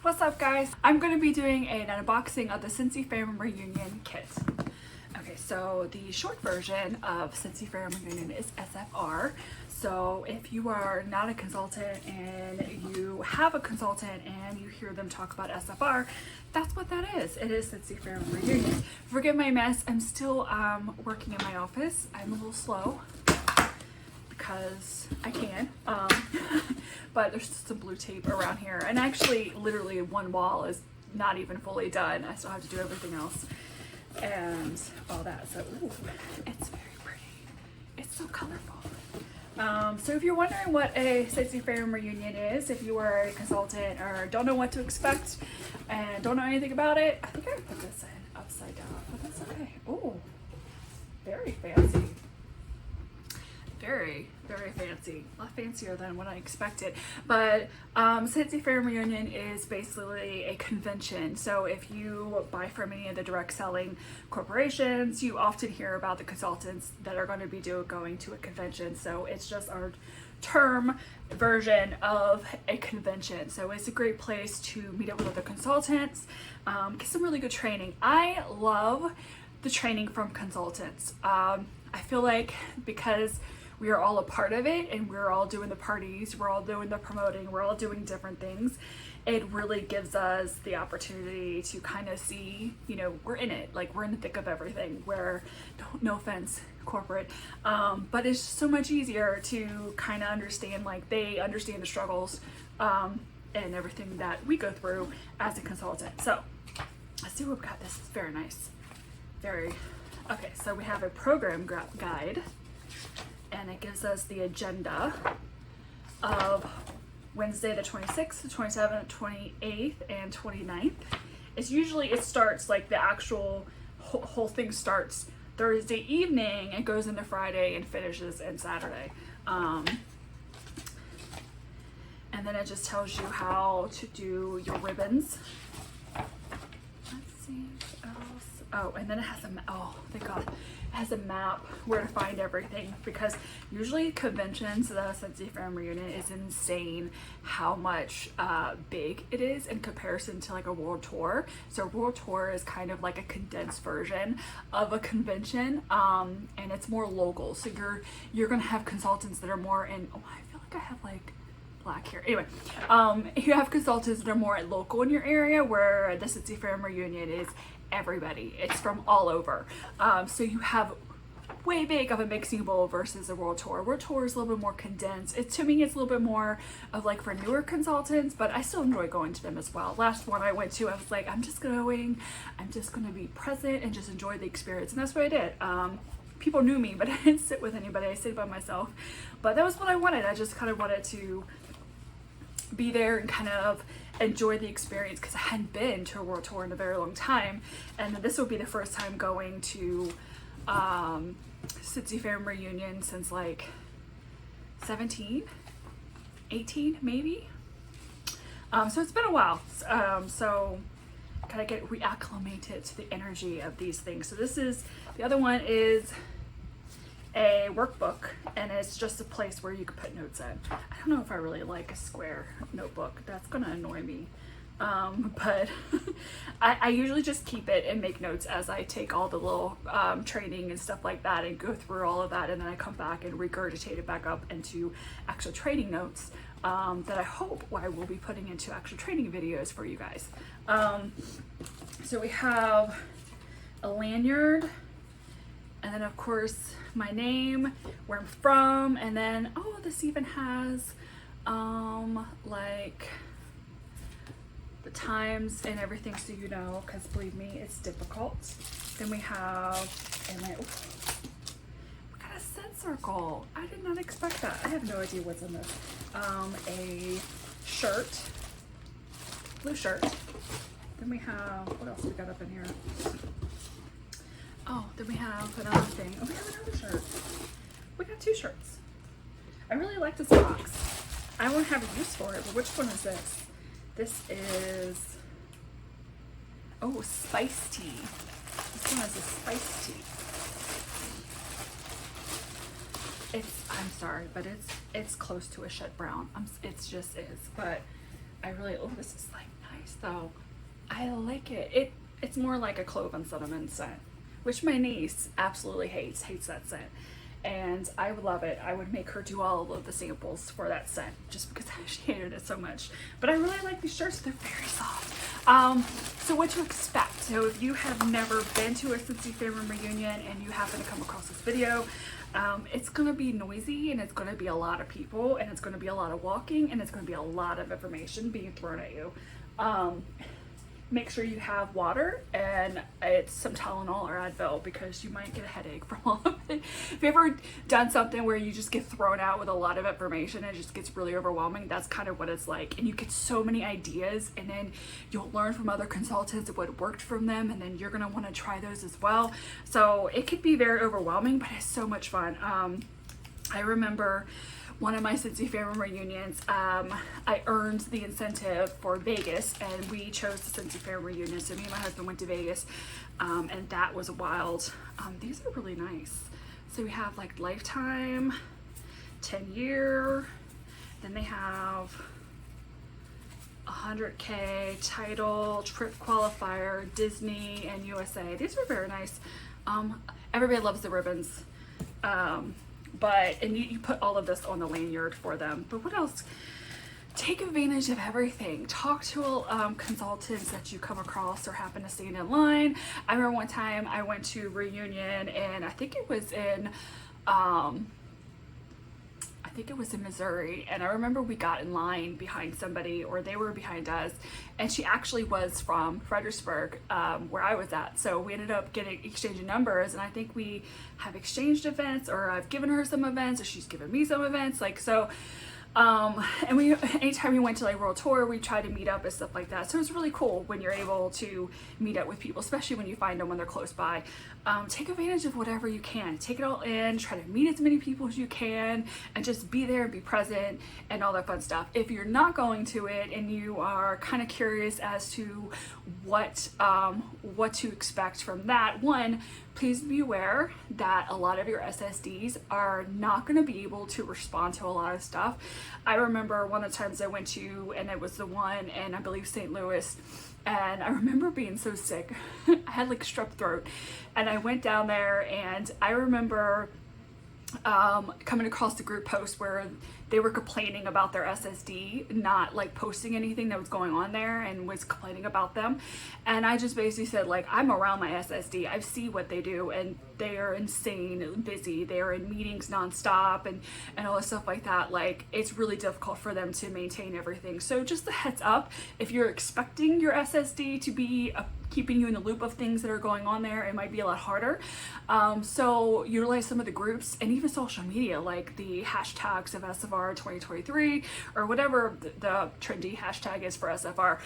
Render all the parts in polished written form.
What's up, guys? I'm going to be doing an unboxing of the Scentsy Family Reunion kit. Okay, so the short version of Scentsy Family Reunion is SFR. So if you are not a consultant and you have a consultant and you hear them talk about SFR, that's what that is. It is Scentsy Family Reunion. Forgive my mess. I'm still working in my office. I'm a little slow because I can, but there's just some blue tape around here, and actually literally one wall is not even fully done. I still have to do everything else and all that. So ooh, it's very pretty. It's so colorful. So if you're wondering what a Scentsy Family Reunion is, if you are a consultant or don't know what to expect and don't know anything about it, I think I put this in upside down, but that's okay. Oh, very fancy. Very, very fancy. A lot fancier than what I expected. But Scentsy Family Reunion is basically a convention. So if you buy from any of the direct selling corporations, you often hear about the consultants that are going to be going to a convention. So it's just our term version of a convention. So it's a great place to meet up with other consultants, get some really good training. I love the training from consultants. I feel like because we are all a part of it and we're all doing the parties, we're all doing the promoting, we're all doing different things, it really gives us the opportunity to kind of see, you know, we're in it, like we're in the thick of everything, where, no offense, corporate, but it's so much easier to kind of understand, like they understand the struggles and everything that we go through as a consultant. So let's see what we've got. This is very nice. Very, okay, so we have a program guide, and it gives us the agenda of Wednesday the 26th, the 27th, 28th, and 29th. It's usually, it starts like the actual whole thing starts Thursday evening and goes into Friday and finishes in Saturday. And then it just tells you how to do your ribbons. Let's see what else. Oh, and then it has thank God. It has a map where to find everything, because usually conventions, the Scentsy Family Reunion, is insane how much big it is in comparison to like a world tour. So a world tour is kind of like a condensed version of a convention, and it's more local. So you're gonna have consultants that are more in, oh, I feel like I have like black here. Anyway, you have consultants that are more local in your area, where the Scentsy Family Reunion is everybody. It's from all over. So you have way big of a mixing bowl versus a world tour. World tour is a little bit more condensed. To me, it's a little bit more of like for newer consultants, but I still enjoy going to them as well. Last one I went to, I was like, I'm just gonna be present and just enjoy the experience. And that's what I did. People knew me, but I didn't sit with anybody. I stayed by myself. But that was what I wanted. I just kind of wanted to be there and kind of enjoy the experience, because I hadn't been to a world tour in a very long time, and this will be the first time going to Scentsy Family Reunion since like 17, 18 maybe. So it's been a while. So gotta get reacclimated to the energy of these things. So the other one is a workbook, and it's just a place where you can put notes in. I don't know if I really like a square notebook. That's gonna annoy me. But I usually just keep it and make notes as I take all the little training and stuff like that, and go through all of that, and then I come back and regurgitate it back up into actual training notes that I hope I will be putting into actual training videos for you guys. So we have a lanyard, and then of course my name, where I'm from, and then this even has like the times and everything, so you know, because believe me, it's difficult. Then we have we got a scent circle. I did not expect that. I have no idea what's in this. A shirt, blue shirt. Then we have, what else we got up in here? Oh, then we have another thing. Oh, we have another shirt. We got two shirts. I really like this box. I won't have a use for it, but which one is this? This is, spice tea. This one is a spice tea. I'm sorry, but it's close to a shut brown. It just is, but I really, this is like nice though. I like it. It's more like a clove and cinnamon scent, which my niece absolutely hates that scent. And I would love it. I would make her do all of the samples for that scent just because she hated it so much. But I really like these shirts. They're very soft. So what to expect. So if you have never been to a Scentsy Family Reunion and you happen to come across this video, it's going to be noisy, and it's going to be a lot of people, and it's going to be a lot of walking, and it's going to be a lot of information being thrown at you. Make sure you have water and it's some Tylenol or Advil, because you might get a headache from all of it. If you've ever done something where you just get thrown out with a lot of information and it just gets really overwhelming, that's kind of what it's like. And you get so many ideas, and then you'll learn from other consultants what worked from them, and then you're going to want to try those as well. So it could be very overwhelming, but it's so much fun. I remember one of my Scentsy Family Reunions, I earned the incentive for Vegas, and we chose the Scentsy Family Reunion. So me and my husband went to Vegas, and that was wild. These are really nice. So we have like lifetime, 10-year, then they have 100K, title, trip qualifier, Disney, and USA. These are very nice. Everybody loves the ribbons. And you put all of this on the lanyard for them. But what else? Take advantage of everything. Talk to consultants that you come across or happen to see in line. I remember one time I went to a reunion, and I think it was in Missouri, and I remember we got in line behind somebody, or they were behind us, and she actually was from Fredericksburg, where I was at. So we ended up exchanging numbers, and I think we have exchanged events, or I've given her some events, or she's given me some events, like so. And anytime we went to like World Tour, we tried to meet up and stuff like that. So it's really cool when you're able to meet up with people, especially when you find them when they're close by. Take advantage of whatever you can. Take it all in, try to meet as many people as you can, and just be there and be present and all that fun stuff. If you're not going to it and you are kind of curious as to what to expect from that, one, please be aware that a lot of your SSDs are not going to be able to respond to a lot of stuff. I remember one of the times I went to, and it was the one in, I believe, St. Louis, and I remember being so sick. I had like strep throat, and I went down there, and I remember coming across the group post where they were complaining about their SSD not like posting anything that was going on there, and was complaining about them. And I just basically said, like, I'm around my SSD, I see what they do, and they are insane busy. They are in meetings nonstop and all this stuff like that. Like, it's really difficult for them to maintain everything. So just a heads up, if you're expecting your SSD to be keeping you in the loop of things that are going on there, it might be a lot harder. So utilize some of the groups and even social media, like the hashtags of SFR 2023, or whatever the trendy hashtag is for SFR.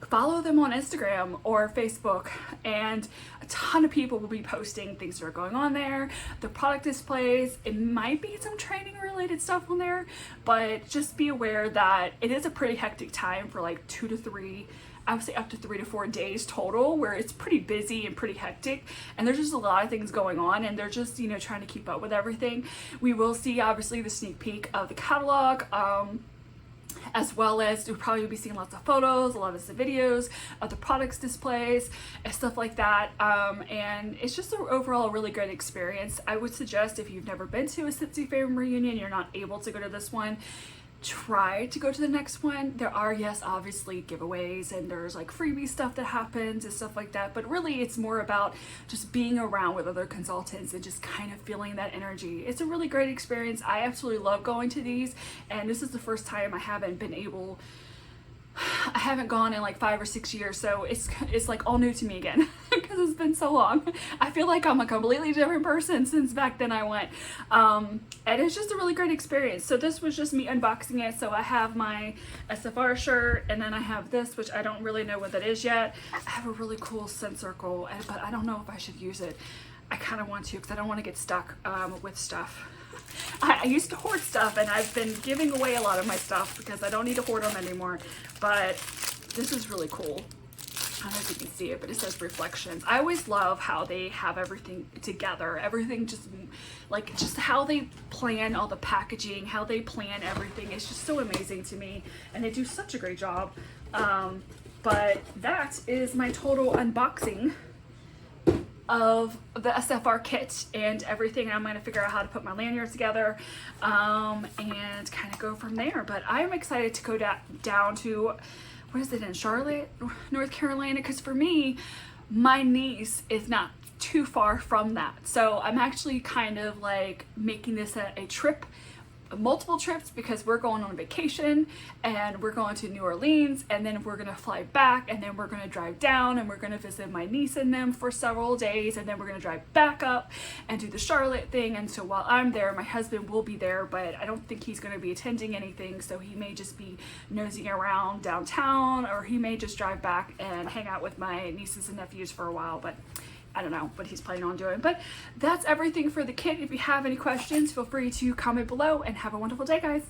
Follow them on Instagram or Facebook, and a ton of people will be posting things that are going on there, the product displays. It might be some training related stuff on there, but just be aware that it is a pretty hectic time for like 2 to 3, I would say up to 3 to 4 days total, where it's pretty busy and pretty hectic, and there's just a lot of things going on, and they're just, you know, trying to keep up with everything. We will see obviously the sneak peek of the catalog, as well as we'll probably be seeing lots of photos, a lot of the videos of the products displays and stuff like that. And it's just overall a really great experience. I would suggest, if you've never been to a Scentsy Family Reunion, you're not able to go to this one, try to go to the next one. There are, yes, obviously giveaways, and there's like freebie stuff that happens and stuff like that, but really it's more about just being around with other consultants and just kind of feeling that energy. It's a really great experience. I absolutely love going to these, and this is the first time I haven't gone in like 5 or 6 years, so it's like all new to me again because it's been so long. I feel like I'm a completely different person since back then I went, and it's just a really great experience. So this was just me unboxing it. So I have my SFR shirt, and then I have this, which I don't really know what that is yet. I have a really cool scent circle, but I don't know if I should use it. I kind of want to, because I don't want to get stuck with stuff. I used to hoard stuff, and I've been giving away a lot of my stuff because I don't need to hoard them anymore, but this is really cool. I don't know if you can see it, but it says Reflections. I always love how they have everything together. Everything just like just how they plan all the packaging, how they plan everything. It's just so amazing to me, and they do such a great job. But that is my total unboxing of the SFR kit and everything. I'm going to figure out how to put my lanyard together and kind of go from there. But I'm excited to go down to, what is it, in Charlotte, North Carolina? Because for me, my niece is not too far from that. So I'm actually kind of like making this a trip, multiple trips, because we're going on vacation and we're going to New Orleans, and then we're gonna fly back, and then we're gonna drive down and we're gonna visit my niece and them for several days, and then we're gonna drive back up and do the Charlotte thing. And so while I'm there, my husband will be there, but I don't think he's gonna be attending anything, so he may just be nosing around downtown, or he may just drive back and hang out with my nieces and nephews for a while. But I don't know what he's planning on doing. But that's everything for the kit. If you have any questions, feel free to comment below, and have a wonderful day, guys.